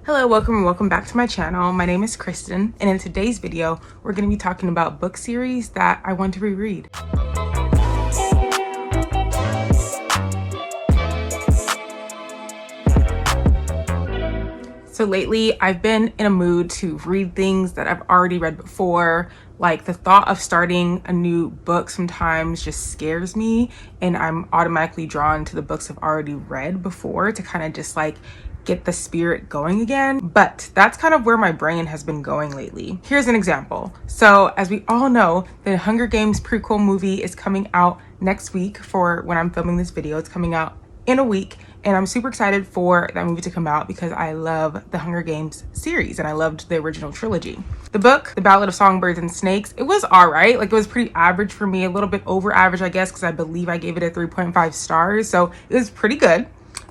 Hello, welcome back to my channel. My name is Kristen, and in today's video, we're going to be talking about book series that I want to reread. So lately, I've been in a mood to read things that I've already read before. Like, the thought of starting a new book sometimes just scares me, and I'm automatically drawn to the books I've already read before to kind of just like get the spirit going again. But that's kind of where my brain has been going lately. Here's an example. So as we all know, the Hunger Games prequel movie is coming out next week. For when I'm filming this video, it's coming out in a week, and I'm super excited for that movie to come out because I love the Hunger Games series and I loved the original trilogy. The book, The Ballad of Songbirds and Snakes, it was all right. Like, it was pretty average for me, a little bit over average, I guess, because I believe I gave it a 3.5 stars. So it was pretty good.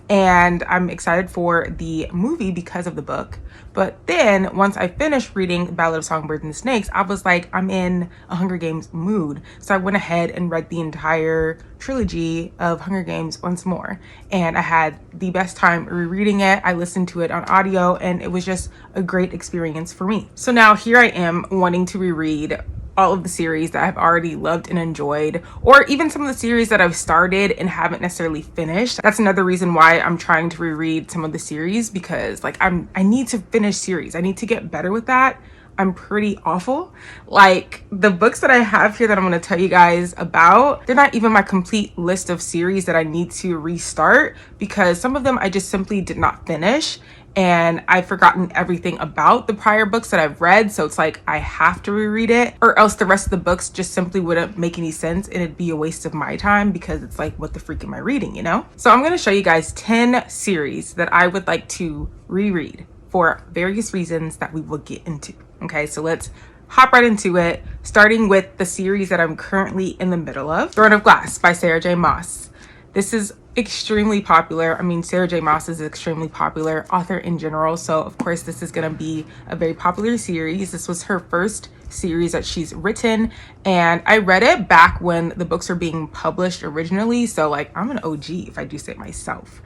And I'm excited for the movie because of the book. But then once I finished reading The Ballad of Songbirds and Snakes, I was like, I'm in a Hunger Games mood. So I went ahead and read the entire trilogy of Hunger Games once more. And I had the best time rereading it. I listened to it on audio, and it was just a great experience for me. So now here I am wanting to reread all of the series that I've already loved and enjoyed, or even some of the series that I've started and haven't necessarily finished. That's another reason why I'm trying to reread some of the series, because like I need to finish series. I need to get better with that. I'm pretty awful. Like, the books that I have here that I'm going to tell you guys about, they're not even my complete list of series that I need to restart, because some of them I just simply did not finish. And I've forgotten everything about the prior books that I've read. So it's like I have to reread it, or else the rest of the books just simply wouldn't make any sense and it'd be a waste of my time, because it's like, what the freak am I reading, you know? So I'm going to show you guys 10 series that I would like to reread for various reasons that we will get into. Okay, so let's hop right into it, starting with the series that I'm currently in the middle of, Throne of Glass by Sarah J. Maas. This is extremely popular. I mean, Sarah J. Maas is an extremely popular author in general, so of course this is going to be a very popular series. This was her first series that she's written, and I read it back when the books are being published originally, so like, I'm an OG if I do say myself.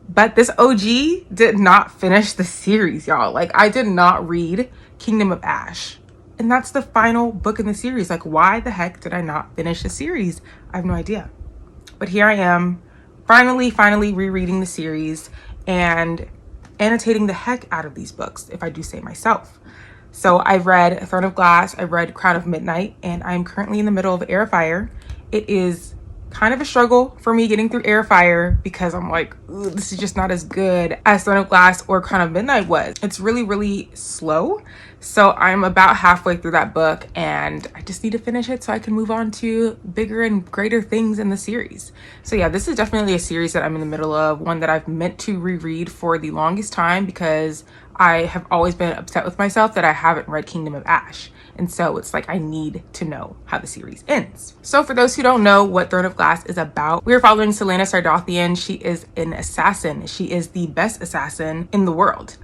But this OG did not finish the series, y'all. Like, I did not read Kingdom of Ash, and that's the final book in the series. Like, why the heck did I not finish the series? I have no idea. But here I am, finally rereading the series and annotating the heck out of these books, if I do say myself. So I've read Throne of Glass, I've read Crown of Midnight, and I'm currently in the middle of Air of Fire. It is kind of a struggle for me getting through Air of Fire, because I'm like, this is just not as good as Throne of Glass or Crown of Midnight was. It's really slow. So I'm about halfway through that book, and I just need to finish it so I can move on to bigger and greater things in the series. So yeah, this is definitely a series that I'm in the middle of, one that I've meant to reread for the longest time, because I have always been upset with myself that I haven't read Kingdom of Ash. And so it's like, I need to know how the series ends. So for those who don't know what Throne of Glass is about, we're following Celaena Sardothien. She is an assassin. She is the best assassin in the world.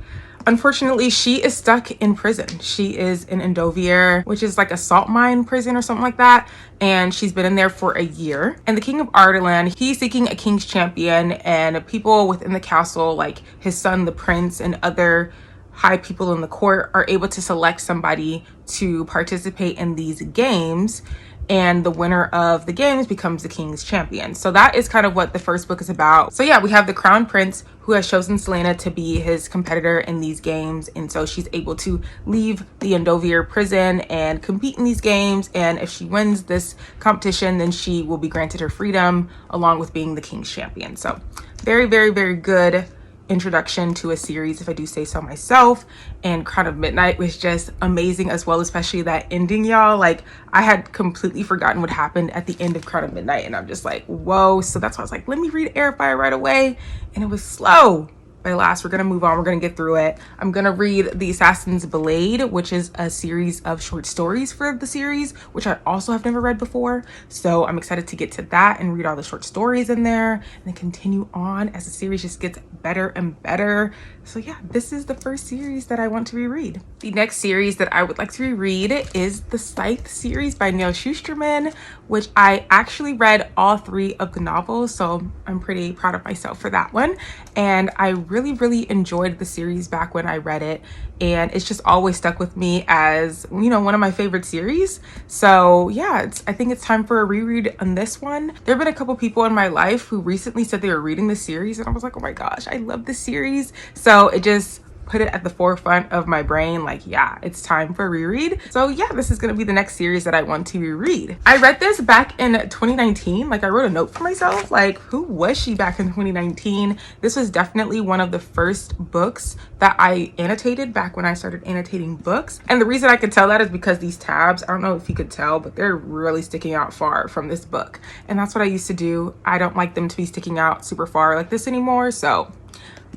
Unfortunately, she is stuck in prison. She is in Endovier, which is like a salt mine prison or something like that. And she's been in there for a year. And the King of Ardalan, he's seeking a king's champion, and people within the castle, like his son, the prince, and other high people in the court, are able to select somebody to participate in these games, and the winner of the games becomes the king's champion. So that is kind of what the first book is about. So yeah, we have the crown prince who has chosen Celaena to be his competitor in these games, and so she's able to leave the Endovier prison and compete in these games, and if she wins this competition, then she will be granted her freedom along with being the king's champion. So very good introduction to a series, if I do say so myself. And Crown of Midnight was just amazing as well, especially that ending, y'all. Like, I had completely forgotten what happened at the end of Crown of Midnight, and I'm just like, whoa. So that's why I was like, let me read Air of Fire right away, and it was slow. But alas, we're gonna move on, we're gonna get through it. I'm gonna read The Assassin's Blade, which is a series of short stories for the series, which I also have never read before. So I'm excited to get to that and read all the short stories in there, and then continue on as the series just gets better and better. So yeah, this is the first series that I want to reread. The next series that I would like to reread is the Scythe series by Neil Shusterman, which I actually read all 3 of the novels, so I'm pretty proud of myself for that one. And I really really enjoyed the series back when I read it, and it's just always stuck with me as, you know, one of my favorite series. So yeah, I think it's time for a reread on this one. There have been a couple people in my life who recently said they were reading the series, and I was like, oh my gosh, I love this series. So it just put it at the forefront of my brain, like, yeah, it's time for a reread. So yeah, this is gonna be the next series that I want to reread. I read this back in 2019. Like, I wrote a note for myself, like, who was she back in 2019? This was definitely one of the first books that I annotated back when I started annotating books. And the reason I could tell that is because these tabs, I don't know if you could tell, but they're really sticking out far from this book. And that's what I used to do. I don't like them to be sticking out super far like this anymore. So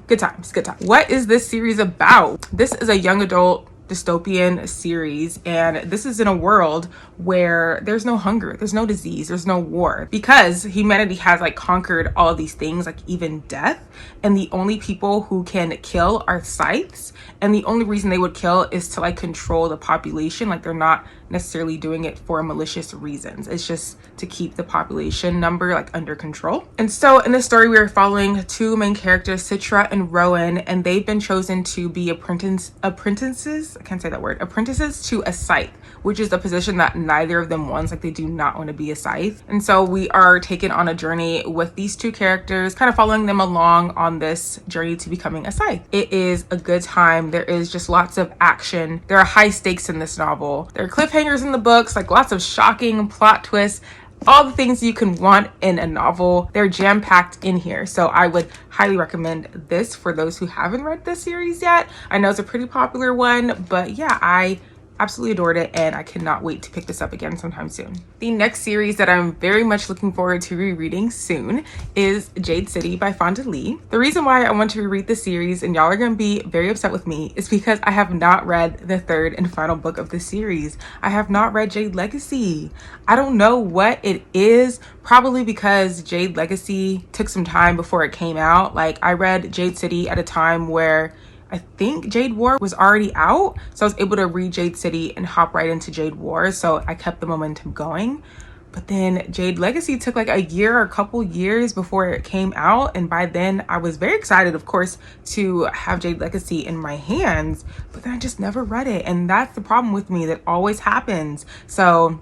good times, good times. What is this series about? This is a young adult dystopian series, and this is in a world where there's no hunger, there's no disease, there's no war, because humanity has like conquered all of these things, like even death, and the only people who can kill are scythes, and the only reason they would kill is to like control the population. Like, they're not necessarily doing it for malicious reasons, it's just to keep the population number like under control. And so in this story, we are following two main characters, Citra and Rowan, and they've been chosen to be apprentices, I can't say that word, apprentices to a scythe, which is a position that neither of them wants. Like, they do not want to be a scythe. And so we are taken on a journey with these two characters, kind of following them along on this journey to becoming a scythe. It is a good time. There is just lots of action. There are high stakes in this novel. There are cliffhangers in the books, like lots of shocking plot twists, all the things you can want in a novel. They're jam-packed in here. So I would highly recommend this for those who haven't read this series yet. I know it's a pretty popular one, but yeah, I absolutely adored it, and I cannot wait to pick this up again sometime soon. The next series that I'm very much looking forward to rereading soon is Jade City by Fonda Lee. The reason why I want to reread this series, and y'all are gonna be very upset with me, is because I have not read the third and final book of the series. I have not read Jade Legacy. I don't know what it is, probably because Jade Legacy took some time before it came out. Like, I read Jade City at a time where I think Jade War was already out, so I was able to read Jade City and hop right into Jade War, so I kept the momentum going. But then Jade Legacy took like a year or a couple years before it came out, and by then I was very excited, of course, to have Jade Legacy in my hands, but then I just never read it, and that's the problem with me. That always happens. So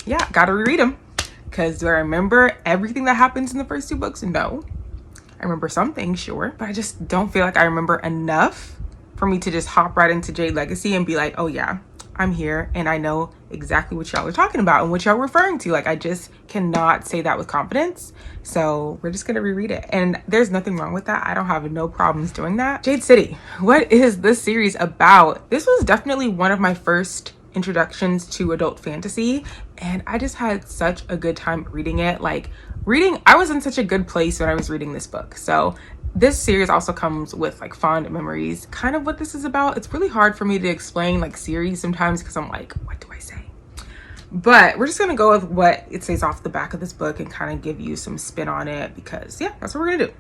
yeah, gotta reread them. Because do I remember everything that happens in the first two books? No. I remember some things, sure, but I just don't feel like I remember enough for me to just hop right into Jade Legacy and be like, oh yeah, I'm here and I know exactly what y'all are talking about and what y'all are referring to. Like, I just cannot say that with confidence. So we're just gonna reread it, and there's nothing wrong with that. I don't have no problems doing that. Jade City, what is this series about? This was definitely one of my first introductions to adult fantasy, and I just had such a good time reading it. Like, I was in such a good place when I was reading this book. So this series also comes with like fond memories. Kind of what this is about. It's really hard for me to explain like series sometimes because I'm like, what do I say? But we're just gonna go with what it says off the back of this book and kind of give you some spin on it, because yeah, that's what we're gonna do.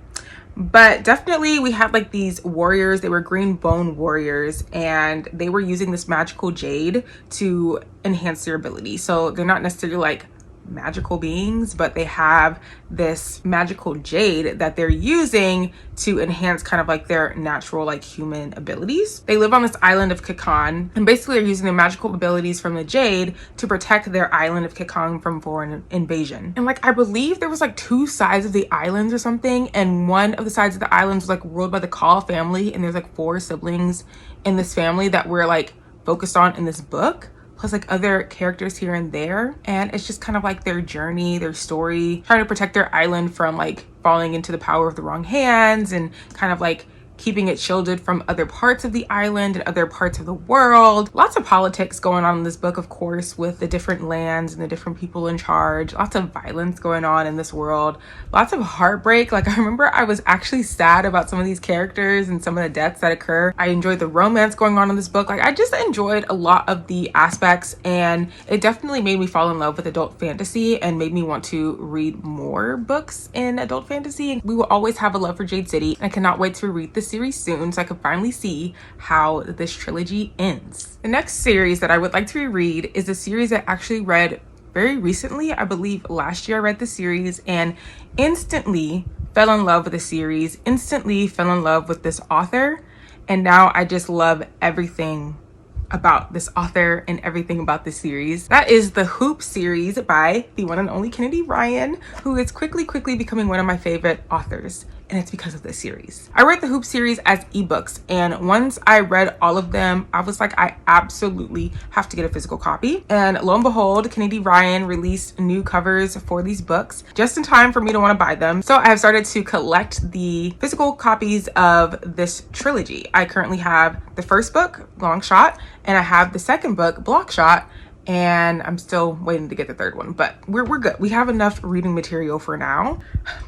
But definitely we had like these warriors. They were green bone warriors, and they were using this magical jade to enhance their ability. So they're not necessarily like magical beings, but they have this magical jade that they're using to enhance kind of like their natural like human abilities. They live on this island of Kakan, and basically they're using their magical abilities from the jade to protect their island of Kakan from foreign invasion. And like, I believe there was like two sides of the islands or something, and one of the sides of the islands was like ruled by the Call family, and there's like 4 siblings in this family that we're like focused on in this book, plus like other characters here and there. And it's just kind of like their journey, their story, trying to protect their island from like falling into the power of the wrong hands, and kind of like keeping it shielded from other parts of the island and other parts of the world. Lots of politics going on in this book, of course, with the different lands and the different people in charge. Lots of violence going on in this world. Lots of heartbreak. Like, I remember I was actually sad about some of these characters and some of the deaths that occur. I enjoyed the romance going on in this book. Like, I just enjoyed a lot of the aspects, and it definitely made me fall in love with adult fantasy and made me want to read more books in adult fantasy. We will always have a love for Jade City. I cannot wait to read this series soon so I can finally see how this trilogy ends. The next series that I would like to reread is a series I actually read very recently. I believe last year I read the series and instantly fell in love with the series, instantly fell in love with this author, and now I just love everything about this author and everything about this series. That is the Hoop series by the one and only Kennedy Ryan, who is quickly becoming one of my favorite authors, and it's because of this series. I read the Hoop series as ebooks, and once I read all of them, I was like, I absolutely have to get a physical copy. And lo and behold, Kennedy Ryan released new covers for these books just in time for me to want to buy them. So I have started to collect the physical copies of this trilogy. I currently have the first book, Long Shot, and I have the second book, Block Shot, and I'm still waiting to get the third one, but we're good. We have enough reading material for now.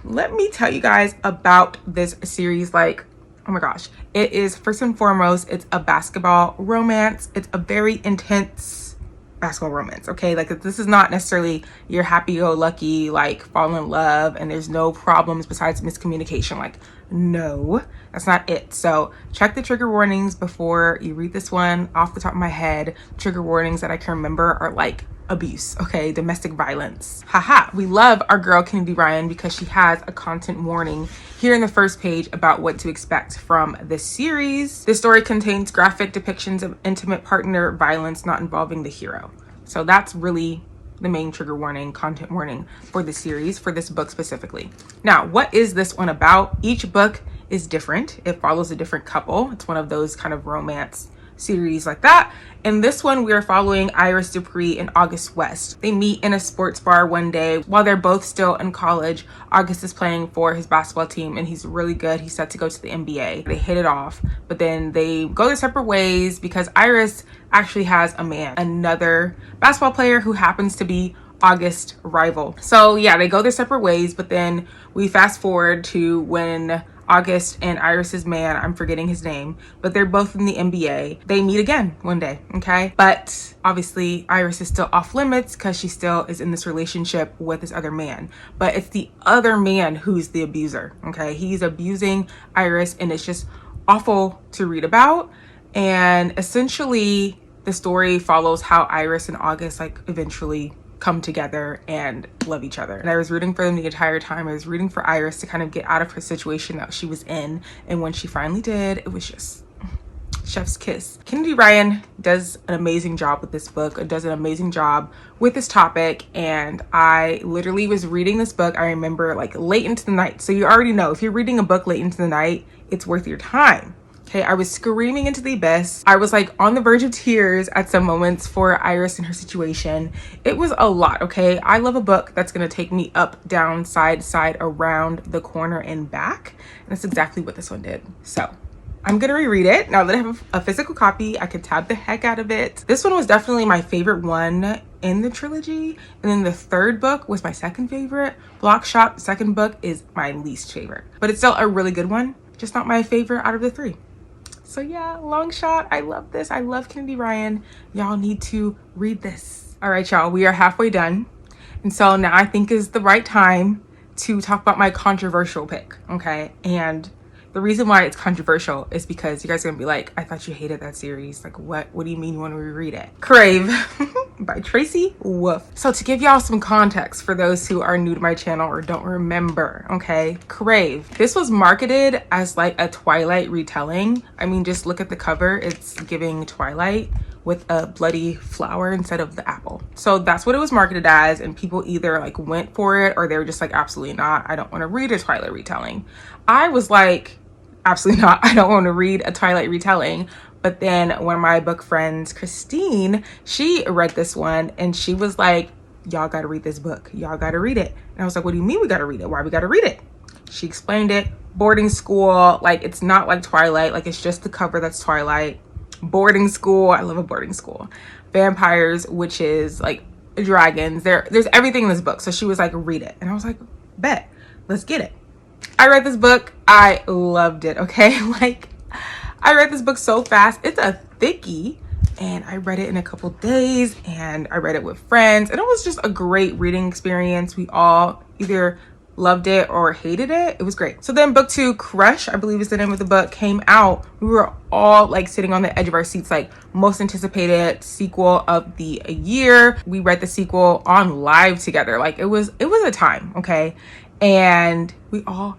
Let me tell you guys about this series. Like, oh my gosh, it is, first and foremost, it's a basketball romance. It's a very intense basketball romance, okay? Like, this is not necessarily your happy-go-lucky, like, fall in love and there's no problems besides miscommunication. Like, no, that's not it. So check the trigger warnings before you read this one. Off the top of my head, trigger warnings that I can remember are like abuse, okay, domestic violence. Haha, we love our girl Kennedy Ryan because she has a content warning here in the first page about what to expect from this series. This story contains graphic depictions of intimate partner violence not involving the hero. So that's really the main trigger warning, content warning for the series, for this book specifically. Now, what is this one about? Each book is different. It follows a different couple. It's one of those kind of romance series like that. In this one, we are following Iris Dupree and August West. They meet in a sports bar one day while they're both still in college. August is playing for his basketball team and he's really good. He's set to go to the NBA. They hit it off, but then they go their separate ways because Iris actually has a man, another basketball player who happens to be August's rival. So yeah, they go their separate ways, but then we fast forward to when August and Iris's man, I'm forgetting his name, but they're both in the NBA. They meet again one day, okay? But obviously Iris is still off limits because she still is in this relationship with this other man. But it's the other man who's the abuser, okay? He's abusing Iris and it's just awful to read about. And essentially the story follows how Iris and August like eventually come together and love each other. And I was rooting for them the entire time. I was rooting for Iris to kind of get out of her situation that she was in. And when she finally did, it was just chef's kiss. Kennedy Ryan does an amazing job with this book. It does an amazing job with this topic. And I literally was reading this book, I remember, like late into the night. So you already know if you're reading a book late into the night, it's worth your time. Okay, I was screaming into the abyss. I was like on the verge of tears at some moments for Iris and her situation. It was a lot, okay? I love a book that's gonna take me up, down, side, around the corner and back. And that's exactly what this one did. So I'm gonna reread it. Now that I have a physical copy, I could tab the heck out of it. This one was definitely my favorite one in the trilogy. And then the third book was my second favorite. Block Shot, the second book, is my least favorite. But it's still a really good one, just not my favorite out of the three. So yeah, Long Shot, I love this. I love Kennedy Ryan. Y'all need to read this. All right, y'all, we are halfway done. And so now I think is the right time to talk about my controversial pick, okay? And the reason why it's controversial is because you guys are gonna be like, I thought you hated that series. Like, what do you mean you want to reread it? Crave by Tracy Wolff. So to give y'all some context for those who are new to my channel or don't remember, okay? Crave. This was marketed as like a Twilight retelling. I mean, just look at the cover. It's giving Twilight with a bloody flower instead of the apple. So that's what it was marketed as, and people either like went for it or they were just like, absolutely not. I don't want to read a Twilight retelling. I was like, absolutely not. I don't want to read a Twilight retelling. But then one of my book friends, Christine, she read this one and she was like, y'all got to read this book. Y'all got to read it. And I was like, what do you mean we got to read it? Why we got to read it? She explained it. Boarding school, like it's not like Twilight. Like it's just the cover that's Twilight. Boarding school. I love a boarding school. Vampires, witches, like dragons. There's everything in this book. So she was like, read it. And I was like, bet, let's get it. I read this book. I loved it, okay? Like, I read this book so fast. It's a thickie, and I read it in a couple days, and I read it with friends, and it was just a great reading experience. We all either loved it or hated it. It was great. So then book 2, Crush, I believe is the name of the book, came out. We were all like sitting on the edge of our seats, like most anticipated sequel of the year. We read the sequel on live together. Like it was a time, okay? And we all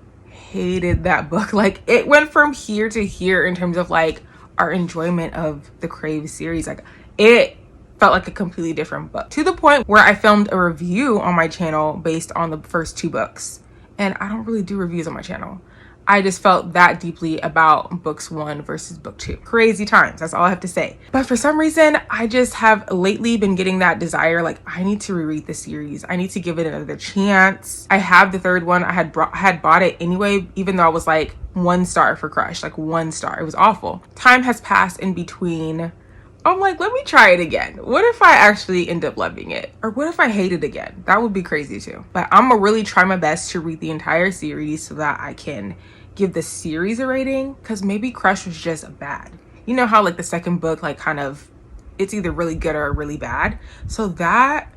hated that book. Like, it went from here to here in terms of like our enjoyment of the Crave series. Like, it felt like a completely different book, to the point where I filmed a review on my channel based on the first 2 books. And I don't really do reviews on my channel. I just felt that deeply about books 1 versus book 2. Crazy times, that's all I have to say. But for some reason, I just have lately been getting that desire, like, I need to reread the series. I need to give it another chance. I have the 3rd one. I had bought it anyway, even though I was like 1 star for Crush, like 1 star. It was awful. Time has passed in between. I'm like, let me try it again. What if I actually end up loving it? Or what if I hate it again? That would be crazy too. But I'm gonna really try my best to read the entire series so that I can give the series a rating, because maybe Crush was just bad. You know how like the 2nd book, like kind of, it's either really good or really bad. So that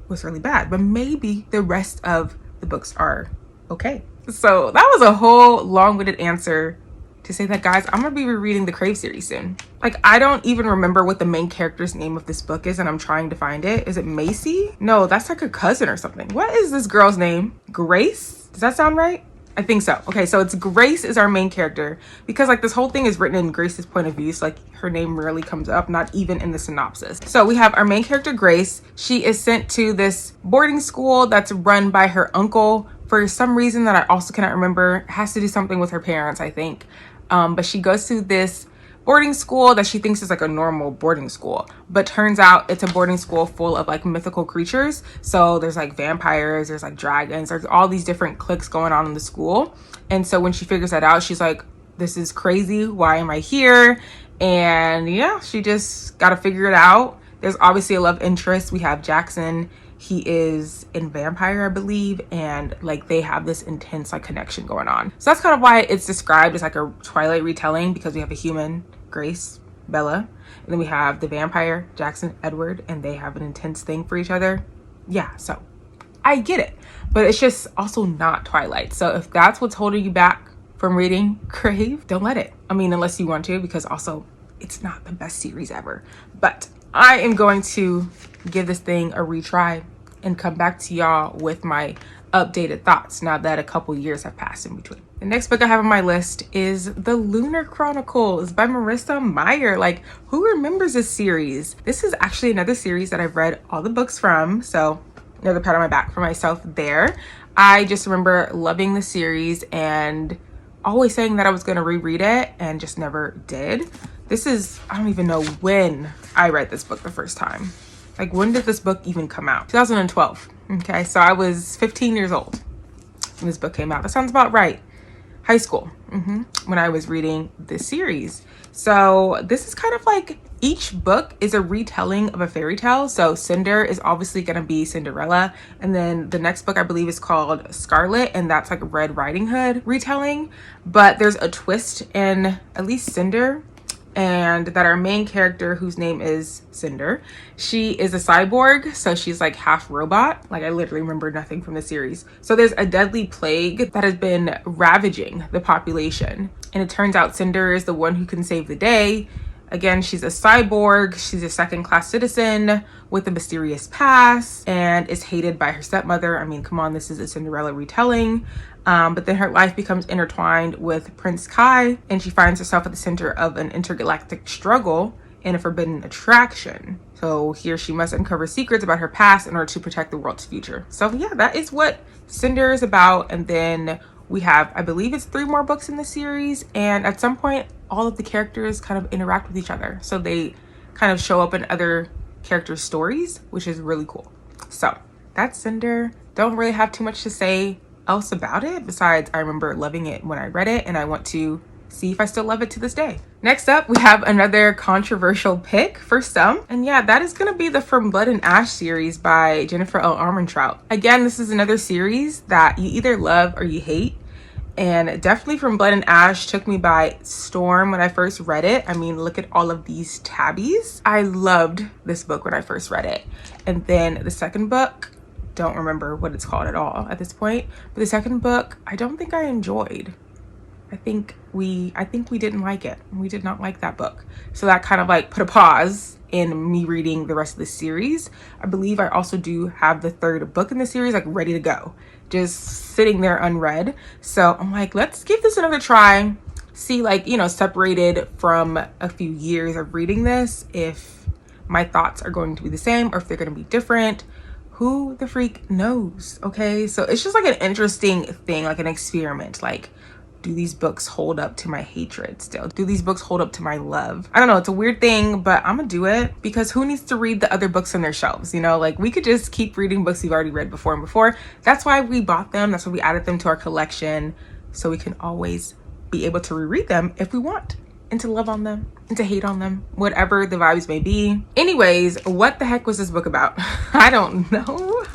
was really bad, but maybe the rest of the books are okay. So that was a whole long-winded answer to say that, guys, I'm gonna be rereading the Crave series soon. Like, I don't even remember what the main character's name of this book is, and I'm trying to find it. Is it Macy? No, that's like a cousin or something. What is this girl's name? Grace? Does that sound right? I think so. Okay, so it's Grace is our main character, because like this whole thing is written in Grace's point of view, so like her name rarely comes up, not even in the synopsis. So we have our main character, Grace. She is sent to this boarding school that's run by her uncle for some reason that I also cannot remember. It has to do something with her parents, I think. But she goes to this boarding school that she thinks is like a normal boarding school, but turns out it's a boarding school full of like mythical creatures. So there's like vampires, there's like dragons, there's all these different cliques going on in the school. And so when she figures that out, she's like, this is crazy, why am I here? And yeah, she just got to figure it out. There's obviously a love interest. We have Jackson. He is in vampire, I believe, and like they have this intense like connection going on. So that's kind of why it's described as like a Twilight retelling, because we have a human, Grace, Bella, and then we have the vampire, Jackson, Edward, and they have an intense thing for each other. Yeah, so I get it, but it's just also not Twilight. So if that's what's holding you back from reading Crave, don't let it. I mean, unless you want to, because also it's not the best series ever. But I am going to give this thing a retry and come back to y'all with my updated thoughts now that a couple years have passed in between. The next book I have on my list is The Lunar Chronicles by Marissa Meyer. Like, who remembers this series? This is actually another series that I've read all the books from, so another pat on my back for myself there. I just remember loving the series and always saying that I was going to reread it and just never did. This is, I don't even know when I read this book the first time. Like, when did this book even come out? 2012. Okay, so I was 15 years old when this book came out. That sounds about right. High school, when I was reading this series. So this is kind of like, each book is a retelling of a fairy tale. So Cinder is obviously going to be Cinderella. And then the next book I believe is called Scarlet, and that's like a Red Riding Hood retelling. But there's a twist in at least Cinder, and that our main character, whose name is Cinder, she is a cyborg, so she's like half robot. Like, I literally remember nothing from the series. So there's a deadly plague that has been ravaging the population, and it turns out Cinder is the one who can save the day. Again, she's a cyborg, she's a second-class citizen with a mysterious past, and is hated by her stepmother. I mean, come on, this is a Cinderella retelling. But then her life becomes intertwined with Prince Kai, and she finds herself at the center of an intergalactic struggle and a forbidden attraction. So here she must uncover secrets about her past in order to protect the world's future. So yeah, that is what Cinder is about. And then we have, I believe it's 3 more books in the series, and at some point all of the characters kind of interact with each other, so they kind of show up in other characters' stories, which is really cool. So that's Cinder. Don't really have too much to say else about it besides I remember loving it when I read it, and I want to see if I still love it to this day. Next up, we have another controversial pick for some, and yeah, that is going to be the From Blood and Ash series by Jennifer L. Armentrout. Again, this is another series that you either love or you hate, and definitely From Blood and Ash took me by storm when I first read it. I mean, look at all of these tabbies. I loved this book when I first read it. And then the second book, don't remember what it's called at all at this point, but the second book I don't think I enjoyed. I think we didn't like it. We did not like that book, so that kind of like put a pause in me reading the rest of the series. I believe I also do have the 3rd book in the series like ready to go, just sitting there unread. So I'm like, let's give this another try. See, like, you know, separated from a few years of reading this, if my thoughts are going to be the same or if they're going to be different. Who the freak knows? Okay, so it's just like an interesting thing, like an experiment. Like, do these books hold up to my hatred still? Do these books hold up to my love? I don't know, it's a weird thing, but I'm gonna do it because who needs to read the other books on their shelves? You know, like we could just keep reading books we've already read before and before. That's why we bought them. That's why we added them to our collection, so we can always be able to reread them if we want, and to love on them and to hate on them, whatever the vibes may be. Anyways, what the heck was this book about? I don't know.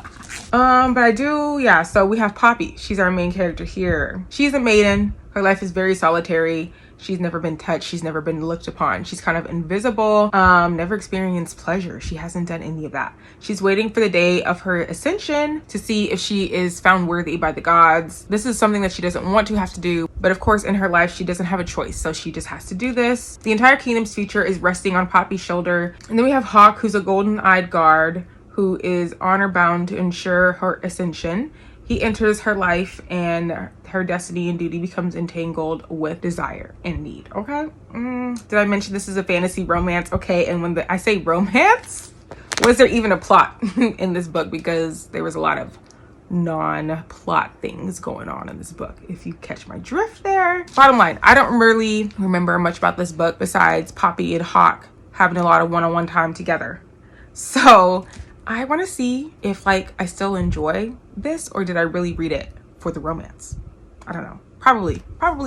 But I do, yeah. So we have Poppy. She's our main character here. She's a maiden. Her life is very solitary. She's never been touched. She's never been looked upon. She's kind of invisible, never experienced pleasure. She hasn't done any of that. She's waiting for the day of her ascension to see if she is found worthy by the gods. This is something that she doesn't want to have to do, but of course in her life she doesn't have a choice, so she just has to do this. The entire kingdom's future is resting on Poppy's shoulder. And then we have Hawk, who's a golden-eyed guard who is honor bound to ensure her ascension. He enters her life and her destiny and duty becomes entangled with desire and need. Okay. Did I mention this is a fantasy romance? Okay. And when I say romance, was there even a plot in this book? Because there was a lot of non-plot things going on in this book, if you catch my drift there. Bottom line, I don't really remember much about this book besides Poppy and Hawk having a lot of one-on-one time together. So I want to see if like I still enjoy this, or did I really read it for the romance? I don't know. Probably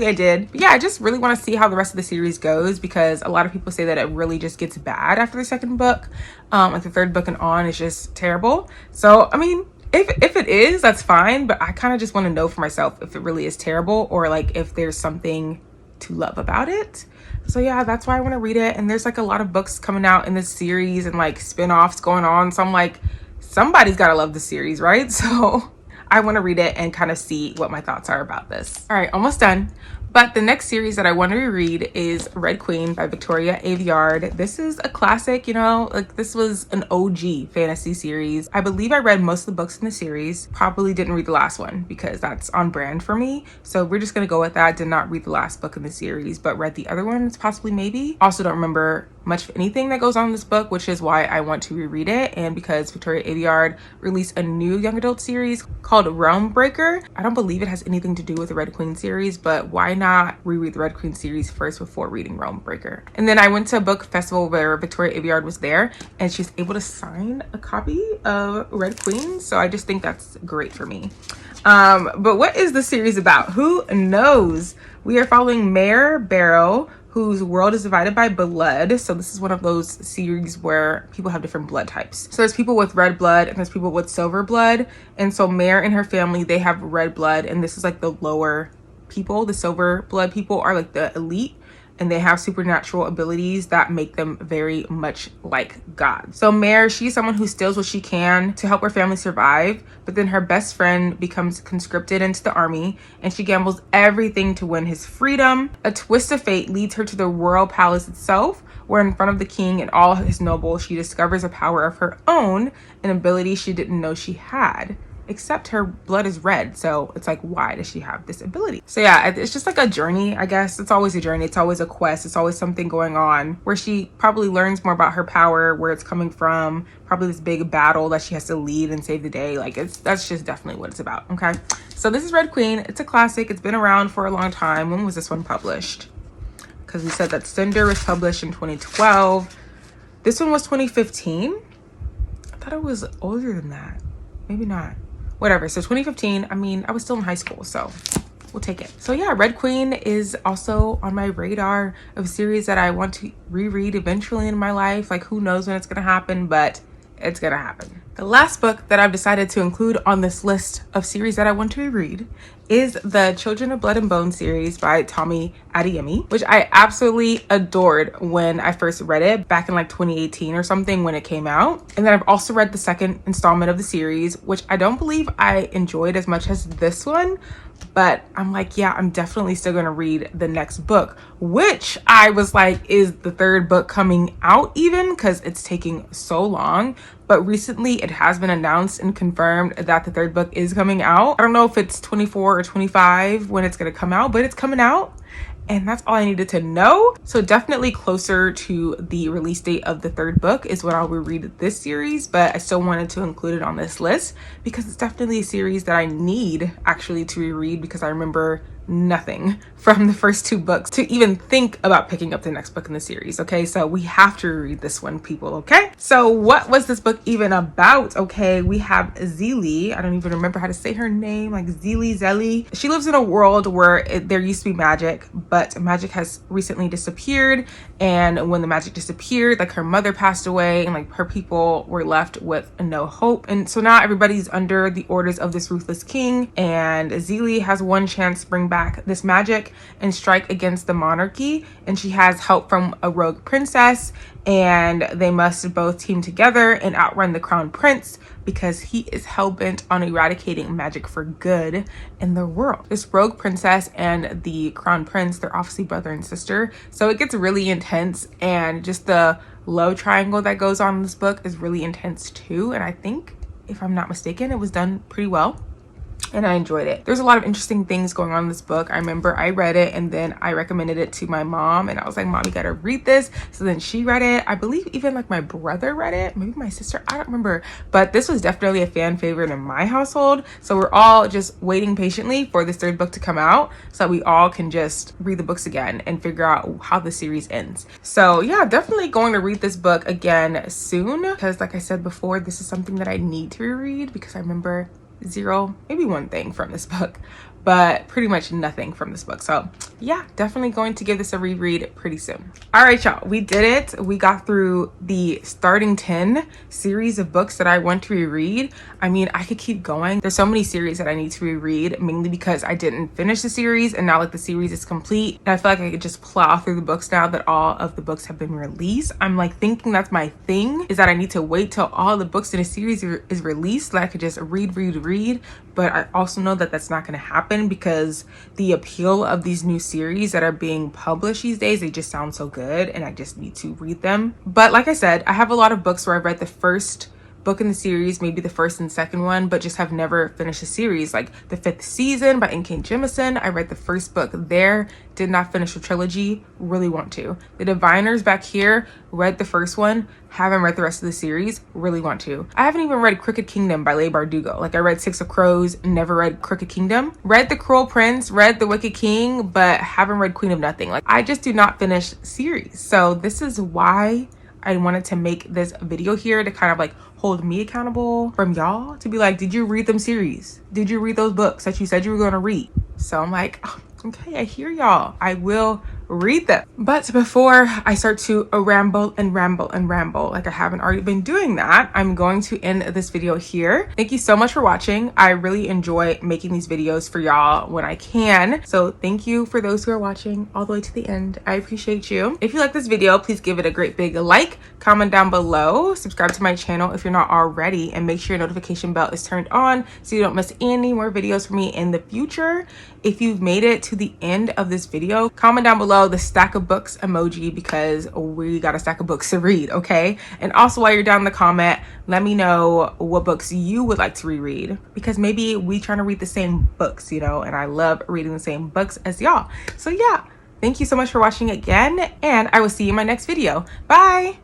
I did. But yeah, I just really want to see how the rest of the series goes, because a lot of people say that it really just gets bad after the second book. Like the third book and on is just terrible. So I mean, if it is, that's fine, but I kind of just want to know for myself if it really is terrible, or like if there's something to love about it. So yeah, that's why I want to read it. And there's like a lot of books coming out in this series and like spin-offs going on. So I'm like, somebody's got to love the series, right? So I want to read it and kind of see what my thoughts are about this. All right, almost done. But the next series that I want to reread is Red Queen by Victoria Aveyard. This is a classic, you know, like this was an OG fantasy series. I believe I read most of the books in the series. Probably didn't read the last one because that's on brand for me. So we're just going to go with that. Did not read the last book in the series, but read the other ones possibly, maybe. Also don't remember much of anything that goes on in this book, which is why I want to reread it. And because Victoria Aveyard released a new young adult series called Realm Breaker. I don't believe it has anything to do with the Red Queen series, but why not reread the Red Queen series first before reading Realm Breaker? And then I went to a book festival where Victoria Aveyard was there, and she's able to sign a copy of Red Queen. So I just think that's great for me. But what is the series about? Who knows? We are following Mare Barrow, whose world is divided by blood. So this is one of those series where people have different blood types. So there's people with red blood and there's people with silver blood. And so Mare and her family, they have red blood, and this is like the lower people. The silver blood people are like the elite, and they have supernatural abilities that make them very much like gods. So Mare, she's someone who steals what she can to help her family survive, but then her best friend becomes conscripted into the army, and she gambles everything to win his freedom. A twist of fate leads her to the royal palace itself, where in front of the king and all his nobles, she discovers a power of her own, an ability she didn't know she had. Except her blood is red, so it's like, why does she have this ability? So yeah, it's just like a journey, I guess. It's always a journey. It's always a quest. It's always something going on where she probably learns more about her power, where it's coming from, probably this big battle that she has to lead and save the day. Like that's just definitely what it's about. Okay, so this is Red Queen. It's a classic. It's been around for a long time. When was this one published? Because we said that Cinder was published in 2012. This one was 2015. I thought it was older than that. Maybe not. Whatever. So 2015, I mean, I was still in high school, so we'll take it. So yeah, Red Queen is also on my radar of a series that I want to reread eventually in my life. Like, who knows when it's gonna happen, but it's gonna happen. The last book that I've decided to include on this list of series that I want to reread is the Children of Blood and Bone series by Tomi Adeyemi, which I absolutely adored when I first read it back in like 2018 or something when it came out. And then I've also read the second installment of the series, which I don't believe I enjoyed as much as this one, but I'm like, yeah, I'm definitely still gonna read the next book, which I was like, is the third book coming out even? Because it's taking so long. But recently it has been announced and confirmed that the third book is coming out. I don't know if it's 24 or 25 when it's gonna come out, but it's coming out. And that's all I needed to know. So definitely closer to the release date of the third book is when I'll reread this series, but I still wanted to include it on this list because it's definitely a series that I need actually to reread, because I remember nothing from the first two books to even think about picking up the next book in the series. Okay, so we have to read this one, people. Okay, so what was this book even about? Okay, we have Zelie. I don't even remember how to say her name, like Zelly. She lives in a world where there used to be magic, but magic has recently disappeared. And when the magic disappeared, like her mother passed away and like her people were left with no hope. And so now everybody's under the orders of this ruthless king, and Zelie has one chance to bring back this magic and strike against the monarchy, and she has help from a rogue princess, and they must both team together and outrun the crown prince because he is hell-bent on eradicating magic for good in the world. This rogue princess and the crown prince, they're obviously brother and sister, so it gets really intense, and just the love triangle that goes on in this book is really intense too. And I think, if I'm not mistaken, it was done pretty well and I enjoyed it. There's a lot of interesting things going on in this book. I remember I read it and then I recommended it to my mom, and I was like, Mom, you gotta read this. So then she read it. I believe even like my brother read it, maybe my sister, I don't remember, but this was definitely a fan favorite in my household. So we're all just waiting patiently for this third book to come out so that we all can just read the books again and figure out how the series ends. So yeah, definitely going to read this book again soon, because like I said before, this is something that I need to reread because I remember zero, maybe one thing from this book, but pretty much nothing from this book. So yeah, definitely going to give this a reread pretty soon. All right, y'all, we did it. We got through the starting 10 series of books that I want to reread. I mean, I could keep going. There's so many series that I need to reread, mainly because I didn't finish the series and now like the series is complete. And I feel like I could just plow through the books now that all of the books have been released. I'm like thinking that's my thing, is that I need to wait till all the books in a series is released so that I could just read. But I also know that that's not going to happen because the appeal of these new series that are being published these days, they just sound so good and I just need to read them. But like I said, I have a lot of books where I've read the first book in the series, maybe the first and second one, but just have never finished the series. Like The Fifth Season by N.K. Jemisin, I read the first book there, did not finish the trilogy, really want to. The Diviners back here, read the first one, haven't read the rest of the series, really want to. I haven't even read Crooked Kingdom by Leigh Bardugo. Like I read Six of Crows, never read Crooked Kingdom. Read The Cruel Prince, read The Wicked King, but haven't read Queen of Nothing. Like I just do not finish series. So this is why I wanted to make this video here, to kind of like hold me accountable from y'all, to be like, did you read them series? Did you read those books that you said you were going to read? So I'm like, oh, okay, I hear y'all. I will read them. But before I start to ramble, like I haven't already been doing that, I'm going to end this video here. Thank you so much for watching. I really enjoy making these videos for y'all when I can. So thank you for those who are watching all the way to the end. I appreciate you. If you like this video, please give it a great big like, comment down below, subscribe to my channel if you're not already, and make sure your notification bell is turned on so you don't miss any more videos from me in the future. If you've made it to the end of this video, comment down below the stack of books emoji because we got a stack of books to read, okay? And also while you're down in the comment, let me know what books you would like to reread, because maybe we trying to read the same books, you know, and I love reading the same books as y'all. So yeah, thank you so much for watching again, and I will see you in my next video. Bye!